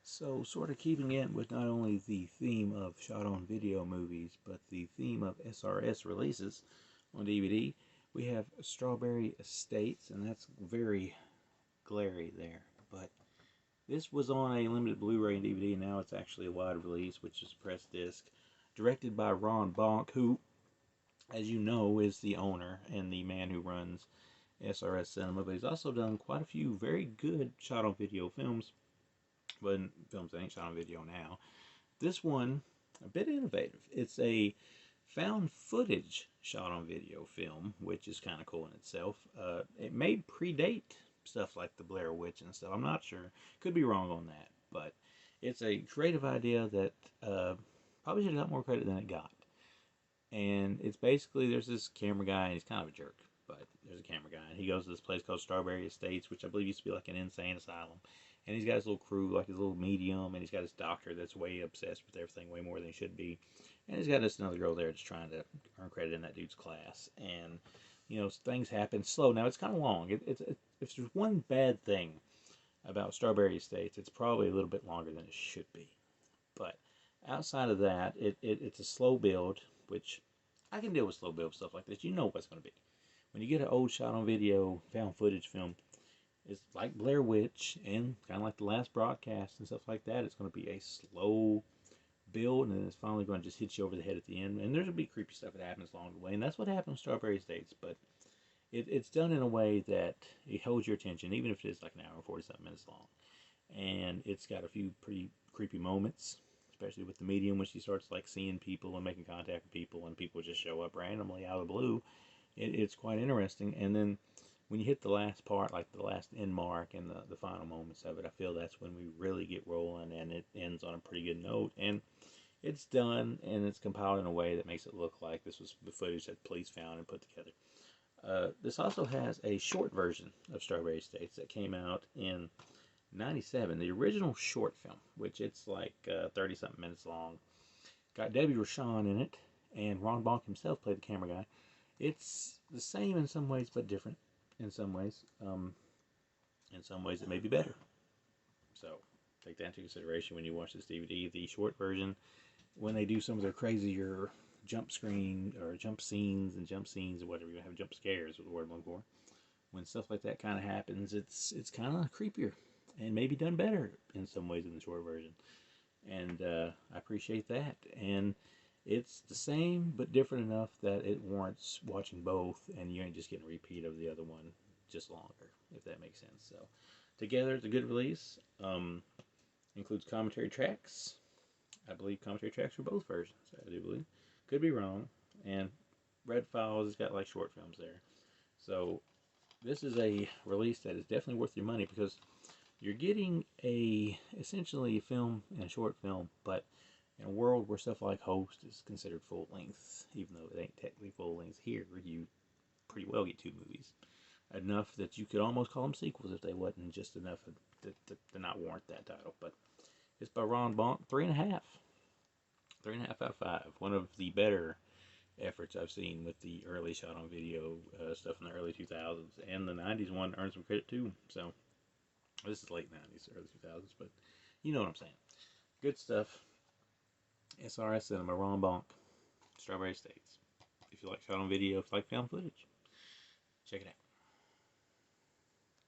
So, sort of keeping in with not only the theme of shot on video movies, but the theme of SRS releases on DVD, we have Strawberry Estates, and that's very glary there. But this was on a limited Blu-ray and DVD, and now it's actually a wide release, which is a press disc, directed by Ron Bonk, who, as you know, is the owner and the man who runs SRS Cinema, but he's also done quite a few very good shot on video films, but films that ain't shot on video now. This one, a bit innovative. It's a found footage shot on video film, which is kind of cool in itself. It may predate stuff like the Blair Witch and stuff. I'm not sure. Could be wrong on that, but it's a creative idea that probably should have got more credit than it got. And it's basically, there's this camera guy, and he's kind of a jerk, but there's a camera guy, and he goes to this place called Strawberry Estates, which I believe used to be like an insane asylum. And he's got his little crew, like his little medium, and he's got his doctor that's way obsessed with everything, way more than he should be. And he's got this another girl there just trying to earn credit in that dude's class. And, you know, things happen slow. Now, it's kind of long. If there's one bad thing about Strawberry Estates, it's probably a little bit longer than it should be. But outside of that, it's a slow build, which I can deal with slow build stuff like this. You know what's going to be. When you get an old shot on video, found footage film, it's like Blair Witch and kind of like the last broadcast and stuff like that. It's going to be a slow build, and then it's finally going to just hit you over the head at the end. And there's going to be creepy stuff that happens along the way, and that's what happened with Strawberry Estates. But it's done in a way that it holds your attention, even if it is like an hour and 40-something minutes long. And it's got a few pretty creepy moments, especially with the medium when she starts like seeing people and making contact with people, and people just show up randomly out of the blue. It's quite interesting. And then when you hit the last part, like the last end mark and the final moments of it, I feel that's when we really get rolling, and it ends on a pretty good note. And it's done, and it's compiled in a way that makes it look like this was the footage that police found and put together. This also has a short version of Strawberry Estates that came out in '97, the original short film, which it's like 30-something minutes long. Got Debbie Rochon in it, and Ron Bonk himself played the camera guy. It's the same in some ways, but different in some ways. In some ways, it may be better. So take that into consideration when you watch this DVD. The short version, when they do some of their crazier jump screen or jump scenes or whatever, you have jump scares is the word I'm looking for. When stuff like that kind of happens, it's kind of creepier and maybe done better in some ways in the short version. And I appreciate that. And it's the same but different enough that it warrants watching both, and you ain't just getting a repeat of the other one, just longer, if that makes sense. So together, it's a good release. Includes commentary tracks. I believe commentary tracks for both versions, I do believe. Could be wrong. And Red Files has got like short films there. So this is a release that is definitely worth your money, because you're getting essentially a film and a short film, but in a world where stuff like Host is considered full length, even though it ain't technically full length here, you pretty well get two movies. Enough that you could almost call them sequels if they wasn't just enough to not warrant that title. But it's by Ron Bonk, 3.5. 3.5 out of 5. One of the better efforts I've seen with the early shot on video stuff in the early 2000s. And the 90s one earned some credit too. So this is late 90s, early 2000s, but you know what I'm saying. Good stuff. SRS Cinema, Ron Bonk, Strawberry Estates. If you like shot on video, if you like found footage, check it out.